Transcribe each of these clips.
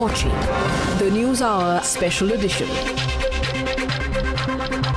Watching the News Hour Special Edition.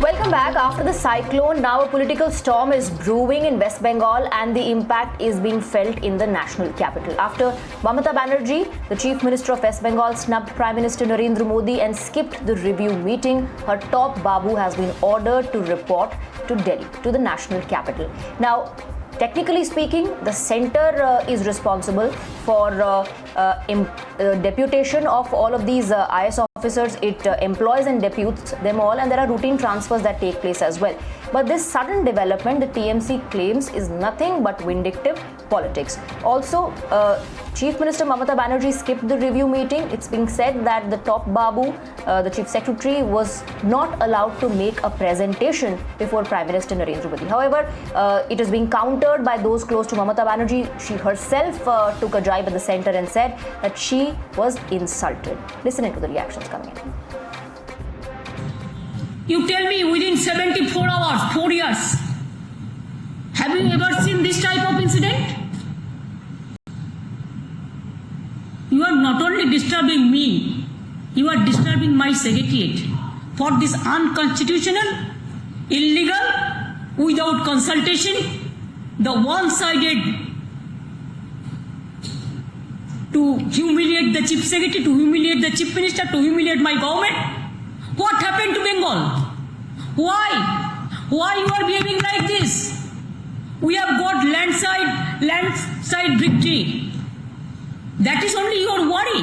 Welcome back. After the cyclone, now a political storm is brewing in West Bengal and the impact is being felt in the national capital. After Mamata Banerjee, the Chief Minister of West Bengal, snubbed Prime Minister Narendra Modi and skipped the review meeting, her top Babu has been ordered to report to Delhi, to the national capital. Now, technically speaking, the centre is responsible for deputation of all of these IS officers. It employs and deputes them all, and there are routine transfers that take place as well. But this sudden development, the TMC claims, is nothing but vindictive politics. Also, Chief Minister Mamata Banerjee skipped the review meeting. It's being said that the top Babu, the Chief Secretary, was not allowed to make a presentation before Prime Minister Narendra Modi. However, it is being countered by those close to Mamata Banerjee. She herself took a jibe at the centre and said that she was insulted. Listen to the reactions coming in. You tell me within 74 hours, 4 years, have you ever seen this type of incident? You are not only disturbing me, you are disturbing my secretariat for this unconstitutional, illegal, without consultation, the one-sided to humiliate the Chief Secretary, to humiliate the Chief Minister, to humiliate my government. What happened to Bengal? Why? Why you are behaving like this? We have got landslide victory. That is only your worry.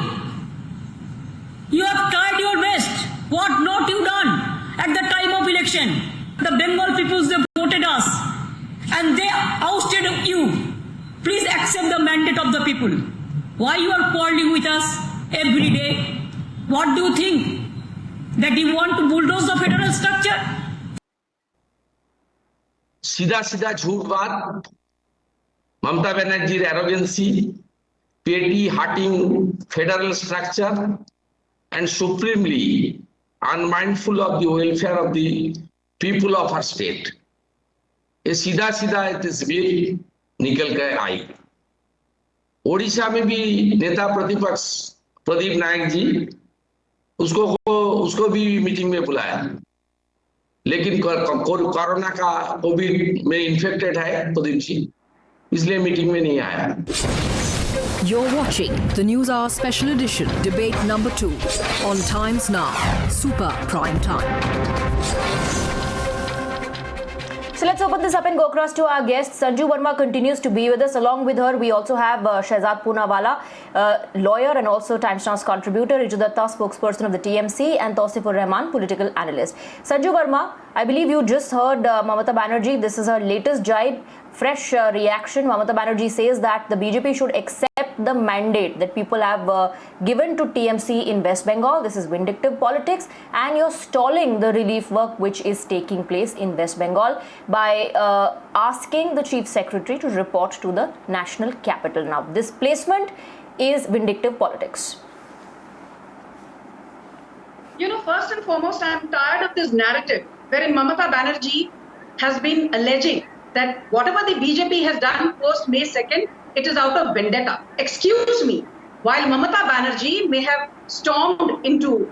You have tried your best. What not you done at the time of election? The Bengal peoples, they voted us and they ousted you. Please accept the mandate of the people. Why you are quarreling with us every day? What do you think? That you want to bulldoze the federal structure? सीधा सीधा झूठ बात, Mamata Banerjee arrogance, petty hurting federal structure, and supremely unmindful of the welfare of the people of our state. ये सीधा सीधा तस्वीर निकल कर आई। ओडिशा में भी नेता प्रतिपक्ष प्रदीप नायक जी उसको भी मीटिंग में बुलाया, लेकिन कोरोना का कोविड में इन्फेक्टेड है प्रदीप जी, इसलिए मीटिंग में नहीं आया। You're watching the News Hour Special Edition, debate number 2 on Times Now, Super Prime Time. So let's open this up and go across to our guest. Sanju Verma continues to be with us. Along with her, we also have Shehzad Poonawala, lawyer and also Times Now's contributor, Riju Datta, spokesperson of the TMC, and Tausifur Rahman, political analyst. Sanju Verma, I believe you just heard Mamata Banerjee. This is her latest jibe. Fresh reaction. Mamata Banerjee says that the BJP should accept the mandate that people have given to TMC in West Bengal. This is vindictive politics, and you're stalling the relief work which is taking place in West Bengal by asking the Chief Secretary to report to the national capital. Now, this placement is vindictive politics. You know, first and foremost, I'm tired of this narrative wherein Mamata Banerjee has been alleging that whatever the BJP has done post May 2nd, it is out of vendetta. Excuse me, while Mamata Banerjee may have stormed into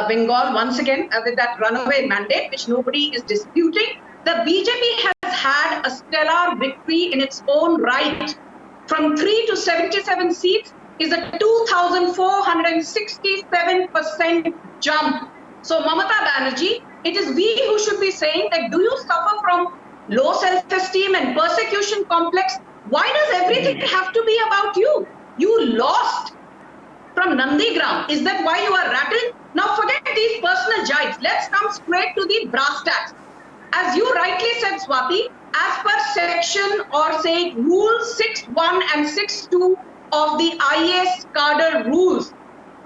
Bengal once again with that runaway mandate, which nobody is disputing, the BJP has had a stellar victory in its own right. From 3 to 77 seats is a 2,467% jump. So Mamata Banerjee, it is we who should be saying that, do you suffer from low self-esteem and persecution complex? Why does everything have to be about you? You lost from Nandigram. Is that why you are rattled? Now forget these personal jibes. Let's come straight to the brass tacks. As you rightly said, Swati, as per section or say rule 6.1 and 6.2 of the IAS cadre rules,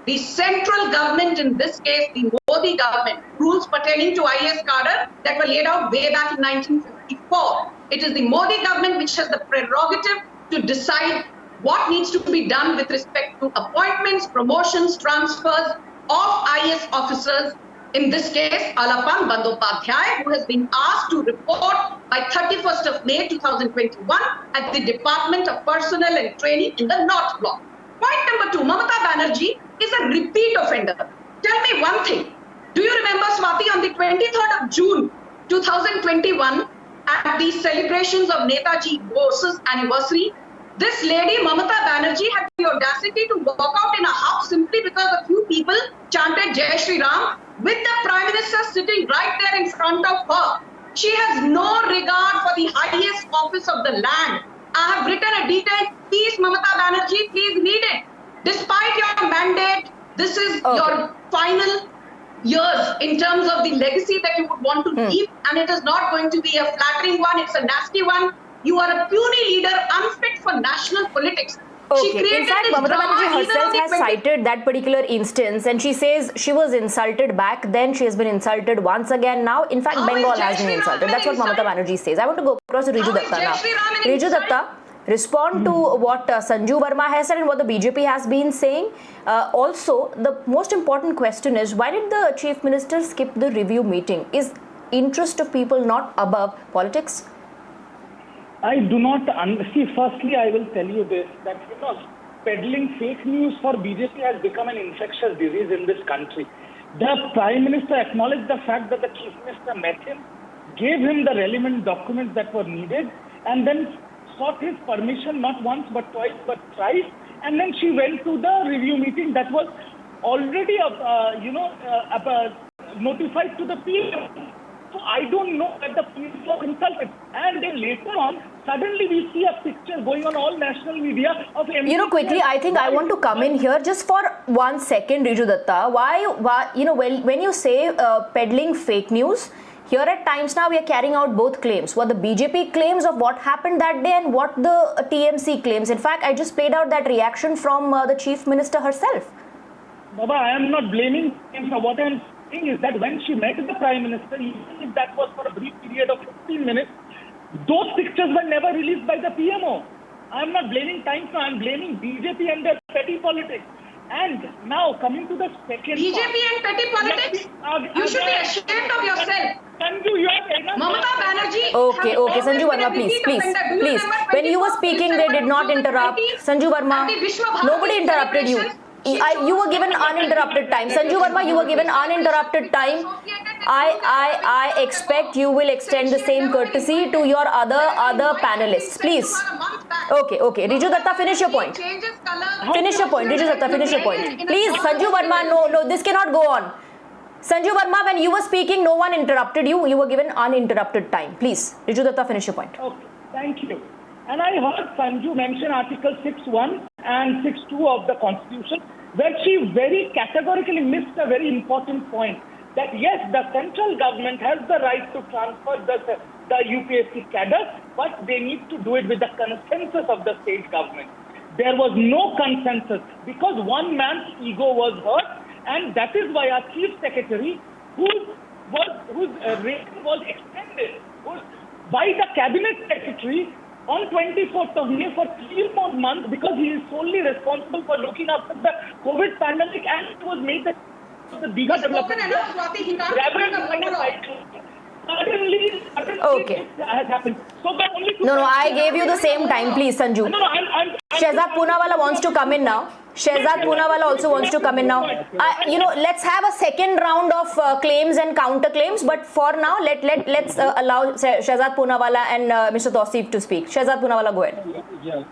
the central government, in this case the Modi government, rules pertaining to IAS cadre that were laid out way back in 1954. It is the Modi government which has the prerogative to decide what needs to be done with respect to appointments, promotions, transfers of IAS officers. In this case, Alapan Bandyopadhyay, who has been asked to report by 31st of May 2021 at the Department of Personnel and Training in the North Block. Point number 2, Mamata Banerjee is a repeat offender. Tell me one thing. Do you remember, Swati, on the 23rd of June 2021, at the celebrations of Netaji Bose's anniversary, this lady, Mamata Banerjee, had the audacity to walk out in a huff simply because a few people chanted Jai Shri Ram with the Prime Minister sitting right there in front of her. She has no regard for the highest office of the land. I have written a detailed piece, Mamata Banerjee, please read it. Despite your mandate, this is your final years in terms of the legacy that you would want to leave, and it is not going to be a flattering one, it's a nasty one. You are a puny leader, unfit for national politics. Okay, in fact, Mamata Banerjee herself has cited that particular instance, and she says she was insulted back then, she has been insulted once again now. In fact, Bengal has been insulted. That's what Mamata Banerjee says. I want to go across to Riju Datta now. Riju Datta, respond to what Sanju Verma has said and what the BJP has been saying. Also, the most important question is, why did the Chief Minister skip the review meeting? Is interest of people not above politics? I do not see. Firstly, I will tell you this, that peddling fake news for BJP has become an infectious disease in this country. The Prime Minister acknowledged the fact that the Chief Minister met him, gave him the relevant documents that were needed, and then sought his permission not once but twice but thrice, and then she went to the review meeting that was already notified to the PM. So I don't know that the PM was consulted. And then later on, suddenly we see a picture going on all national media of MP. Quickly, I think I want to come in here just for 1 second, Riju Datta. Why when you say peddling fake news, here at Times Now we are carrying out both claims. What the BJP claims of what happened that day and what the TMC claims. In fact, I just played out that reaction from the Chief Minister herself. Baba, I am not blaming him for what I am saying is that when she met the Prime Minister, even if that was for a brief period of 15 minutes, those pictures were never released by the PMO. I am not blaming Times Now, I am blaming BJP and their petty politics. And now coming to the second BJP part, and petty politics? You should be ashamed of yourself. Sanju, you have enough. Mamata Banerjee. Okay, Sanju Verma, please. When you were speaking, they did not interrupt. Sanju Verma, nobody interrupted you. You were given uninterrupted time. Sanju Verma, you were given uninterrupted time. I expect you will extend the same courtesy to your other panelists. Please. Okay. Riju Datta, finish your point. Finish your point. Riju Datta, finish your point. Please, Sanju Verma, no, this cannot go on. Sanju Verma, when you were speaking, no one interrupted you. You were given uninterrupted time. Please, Riju Datta, finish your point. Okay, thank you. And I heard Sanju mention Article 6.1 and 6.2 of the Constitution, where she very categorically missed a very important point. That yes, the central government has the right to transfer the UPSC cadre, but they need to do it with the consensus of the state government. There was no consensus because one man's ego was hurt, and that is why our chief secretary, whose rating was extended by the cabinet secretary on 24th of May for 3 more months, because he is solely responsible for looking after the COVID pandemic, and it was made that the bigger development. Suddenly Okay. has happened. So the only No, I gave you the same time, please, Sanju. No, I'm Shehzad Poonawalla wants to come in now. Shehzad Poonawalla also wants to come in now. Let's have a second round of claims and counter claims, but for now, let's allow Shehzad Poonawalla and Mr. Tausif to speak. Shehzad Poonawalla, go ahead. Yeah,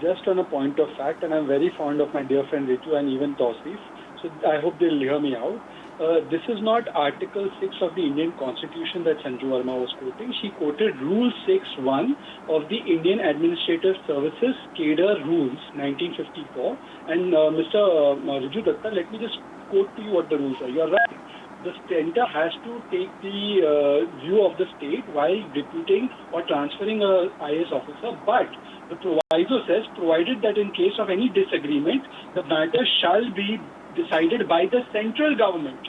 just on a point of fact, and I'm very fond of my dear friend Ritu and even Tausif, so I hope they'll hear me out. This is not Article 6 of the Indian Constitution that Sanju Verma was quoting. She quoted Rule 6.1 of the Indian Administrative Services Cadre Rules 1954. And Mr. Riju Datta, let me just quote to you what the rules are. You're right. The center has to take the view of the state while deputing or transferring a IAS officer, but the proviso says, provided that in case of any disagreement, the matter shall be decided by the central government.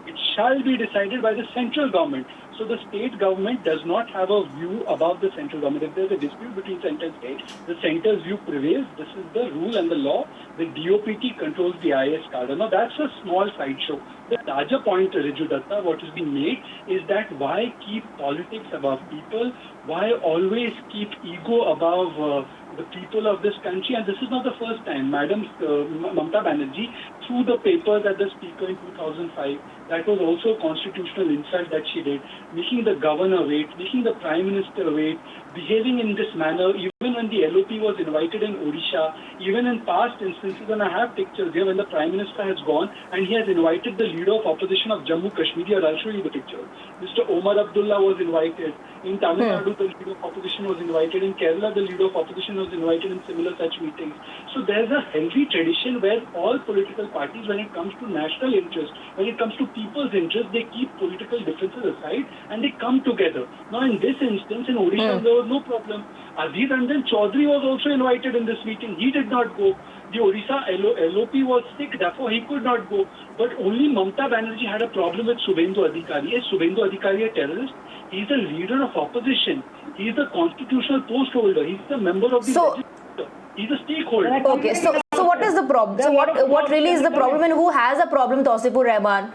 It shall be decided by the central government. So the state government does not have a view above the central government. If there's a dispute between center and state, the center's view prevails. This is the rule and the law. The DOPT controls the IAS cadre. Now that's a small sideshow. The larger point, Riju Datta, what is being made is that why keep politics above people? Why always keep ego above the people of this country? And this is not the first time. Madam Mamata Banerjee threw the papers at the speaker in 2005. That was also a constitutional insult that she did, making the governor wait, making the prime minister wait, behaving in this manner, even when the LOP was invited in Odisha, even in past instances, and I have pictures here when the prime minister has gone and he has invited the leader of opposition of Jammu Kashmir. I'll show you the picture. Mr. Omar Abdullah was invited. In Tamil Nadu, the leader of opposition was invited. In Kerala, the leader of opposition was invited in similar such meetings. So there's a healthy tradition where all political parties, when it comes to national interest, when it comes to people's interest, they keep political differences aside and they come together. Now in this instance, in Odisha, there was no problem. Adhir Ranjan Chaudhary was also invited in this meeting. He did not go. The Odisha LOP was sick, therefore he could not go. But only Mamata Banerjee had a problem with Subhendu Adhikari. Is Subhendu Adhikari a terrorist? He is a leader of opposition. He is a constitutional post holder. He is a member of the legislature. He is a stakeholder. Okay, so what is the problem? So what really is the problem, and who has a problem, Tausifur Rahman?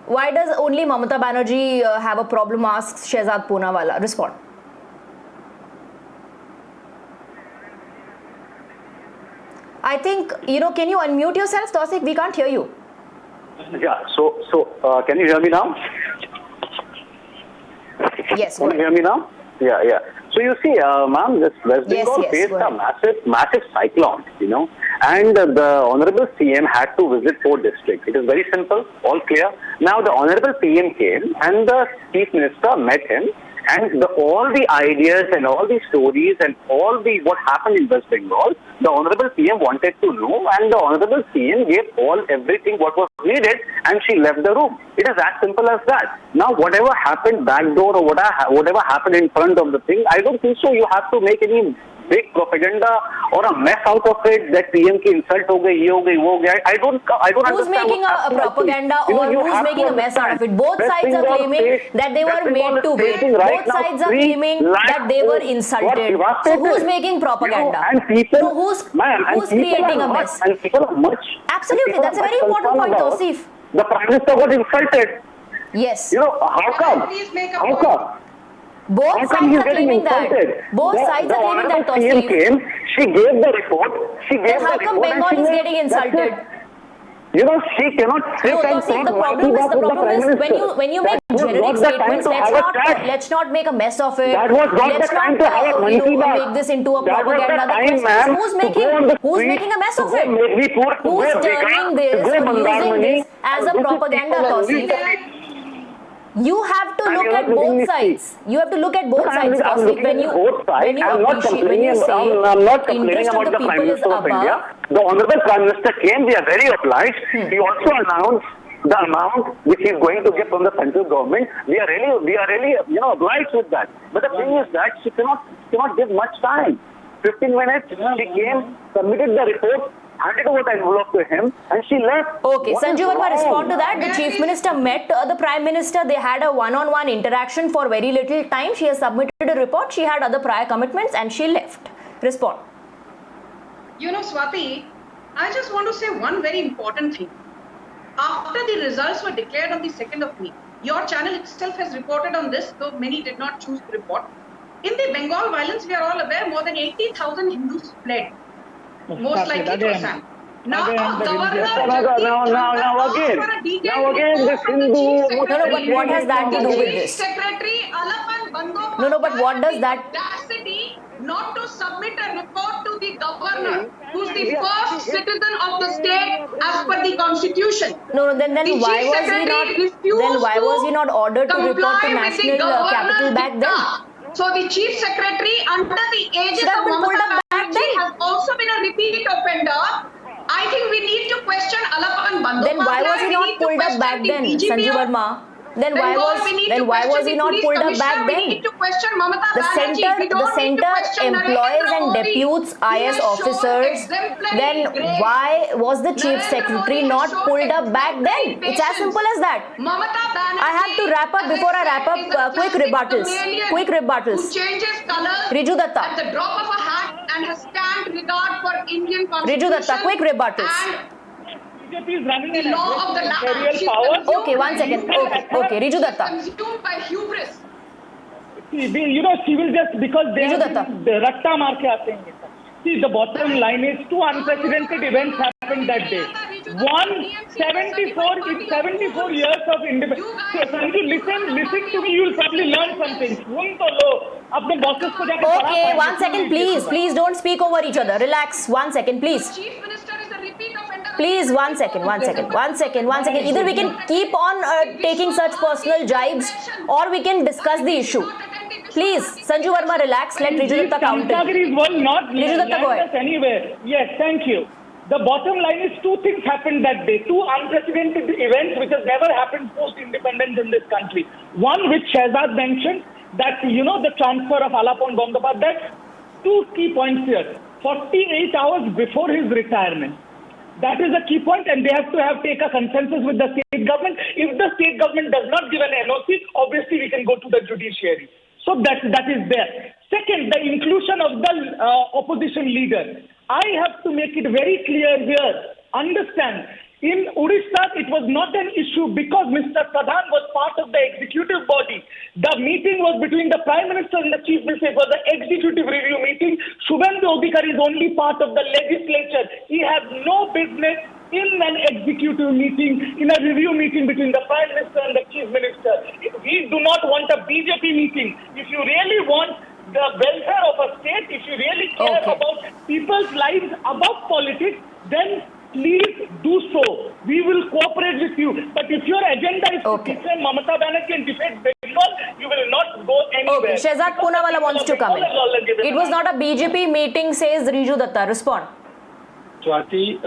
Why does only Mamata Banerjee have a problem, asks Shehzad Poonawala. Respond. I think, can you unmute yourself, Tausif? We can't hear you. Yeah, so can you hear me now? Yes, Can you hear me now? Yeah. So you see, ma'am, this West Bengal faced a massive cyclone, and the Honorable CM had to visit 4 districts. It is very simple, all clear. Now the Honorable PM came and the Chief Minister met him, and all the ideas and all the stories and all the what happened in West Bengal, the Honorable PM wanted to know, and the Honorable CM gave everything what was needed, and she left the room. It is as simple as that. Now, whatever happened backdoor or whatever happened in front of the thing, I don't think so. You have to make any big propaganda or a mess out of it that PM ki insult ho gayi, ye ho gayi, wo ho gaya. I don't who's understand. Making a propaganda or who's making a mess out of it? Both sides are claiming that they were made to wait. Both sides are claiming that they were insulted. So who's making propaganda? And people, so who's creating a mess? And people are much. Absolutely, that's a very important point, Tausif. The Prime Minister got insulted. Yes. How come? Please make a How point. come? Both sides are claiming that. Both sides are claiming that, Tausif. Came, she gave the report. Then how come Bengal is getting insulted? She cannot sit and Tausif, talk the problem is when you make generic statements, let's not make a mess of it. That was not let's the time not to have a make this into a propaganda. Who's making a mess of it? Who's turning this or using this as a propaganda, Tausif? You have to look at both sides. You have to look at both sides. When you say interest of the people is above. The Honorable Prime Minister came. We are very obliged. He also announced the amount which he is going to get from the central government. We are really obliged with that. But the thing is that she cannot give much time. 15 minutes. She came, submitted the report, handed over the envelope to him, and she left. Okay, Sanju Verma, respond to that. The Chief Minister met the Prime Minister. They had a one-on-one interaction for very little time. She has submitted a report. She had other prior commitments, and she left. Respond. Swati, I just want to say one very important thing. After the results were declared on the 2nd of May, your channel itself has reported on this, though many did not choose to report. In the Bengal violence, we are all aware, more than 80,000 Hindus fled. Most likely to Assam. Now again, this Hindu. But what has that to do with this? Secretary Alapan Bandopashyay. No, but what does that? Audacity not to submit a report to the governor, who's the first citizen of the state as per the constitution. No, then why was he not ordered to report to National Capital back then? So the Chief Secretary, under the aegis of Mamata Banerjee, has also been a repeat offender. I think we need to question Alapan Bandopashyay. Then why was he not pulled up back then, Sanju Verma? Then why was he not pulled up back We then? need to question Mamata The Banerjee. center, We don't the need to center question employs Narendra and Modi. deputes He IS has shown officers. exemplary Then grace. why was the chief Narendra secretary Modi has not shown pulled up back then? exemplary It's as patience. simple as that. Mamata Banerjee, I have to wrap up. as Before I said, wrap up, is a quick classic rebuttals. chameleon Quick rebuttals. Who changes colors Riju Datta. at the drop of a hat and has scant regard for Indian Riju constitution. Datta, quick rebuttals. And BJP is running the an law of the land. imperial She's power. consumed Okay, one by second. hubris. Okay, Riju Datta. She's consumed by hubris. You know, she will just, because they Riju have Datta. been ratta maar ke aate hain. See, the bottom line is two unprecedented events happened that day. One, 74 years of independence. So, Sanju, listen to me, you'll probably learn something. सुन तो लो, अपने bosses को जाके पढ़ा Okay, पाएंगे. 1 second, please don't speak over each other. Relax. 1 second, please. Chief Minister is a repeat offender. Please, 1 second. Either we can keep on taking such personal jibes, or we can discuss the issue. Please, Sanju Verma, relax. Let Riju Datta counter. Kamsagiris will not Riju Datta, land go ahead. us anywhere. Yes, thank you. The bottom line is two things happened that day. Two unprecedented events which has never happened post-independence in this country. One, which Shehzad mentioned, that, you know, the transfer of Alapon Bandopadhyay. Two key points here. 48 hours before his retirement. That is a key point, and they have to take a consensus with the state government. If the state government does not give an NOC, obviously we can go to the judiciary. So that is there. Second, the inclusion of the opposition leader. I have to make it very clear here. Understand, in Odisha, it was not an issue because Mr. Pradhan was part of the executive body. The meeting was between the Prime Minister and the Chief Minister. It was the executive review meeting. Shubhendu Adhikari is only part of the legislature. He has no business in an executive meeting, in a review meeting between the Prime Minister and the Chief Minister. We do not want a BJP meeting. If you really want the welfare of a state, if you really care about people's lives above politics, then please do so. We will cooperate with you. But if your agenda is to defend Mamata Banerjee and defend Bengal, you will not go anywhere. Okay, Shehzad Poonawalla wants to come in. It was not a BJP meeting, says Riju Datta. Respond. Swati,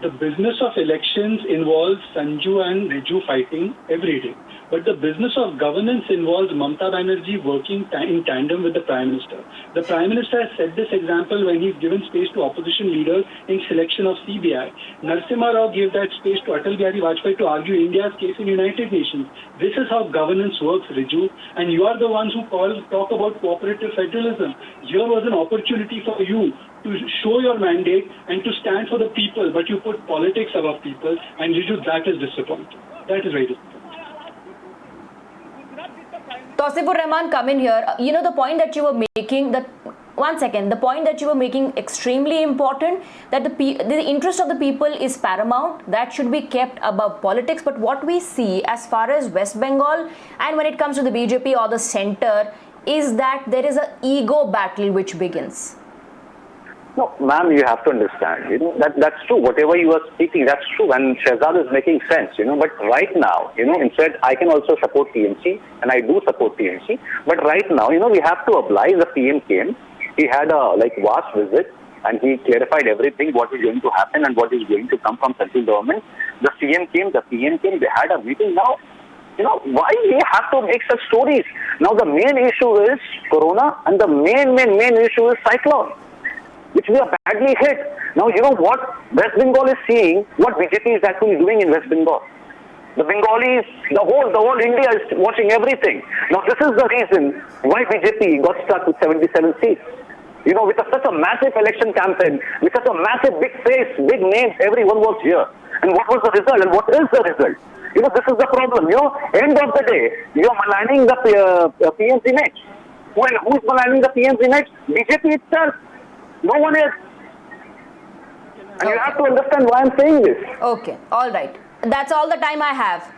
the business of elections involves Sanju and Riju fighting every day. But the business of governance involves Mamata Banerjee working in tandem with the Prime Minister. The Prime Minister has set this example when he's given space to opposition leaders in selection of CBI. Narasimha Rao gave that space to Atal Bihari Vajpayee to argue India's case in United Nations. This is how governance works, Riju. And you are the ones who talk about cooperative federalism. Here was an opportunity for you to show your mandate and to stand for the people, but you put politics above people, and Riju, that is disappointing. That is very disappointing. Tausifur Rahman, come in here. You know, the point that you were making, the point that you were making extremely important, that the interest of the people is paramount. That should be kept above politics. But what we see as far as West Bengal and when it comes to the BJP or the center is that there is an ego battle which begins. No, ma'am, you have to understand, that's true. Whatever you are speaking, that's true. And Shehzad is making sense, But right now, instead, I can also support TMC, and I do support TMC. But right now, we have to oblige. The PM came. He had a vast visit, and he clarified everything, what is going to happen and what is going to come from central government. The CM came, the PM came. They had a meeting now. Why we have to make such stories? Now, the main issue is Corona, and the main issue is cyclone, which we are badly hit. Now, you know what West Bengal is seeing, what BJP is actually doing in West Bengal. The Bengalis, the whole India is watching everything. Now, this is the reason why BJP got stuck with 77 seats. With such a massive election campaign, with such a massive big face, big names, everyone was here. And what was the result? And what is the result? This is the problem. End of the day, you're maligning the PM's image. Well, who's maligning the PM's image? BJP itself. No one is. And you have to understand why I'm saying this. Okay, all right. That's all the time I have.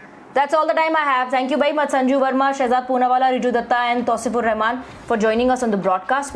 Thank you very much, Sanju Verma, Shehzad Poonawalla, Riju Datta and Tausifur Rahman for joining us on the broadcast.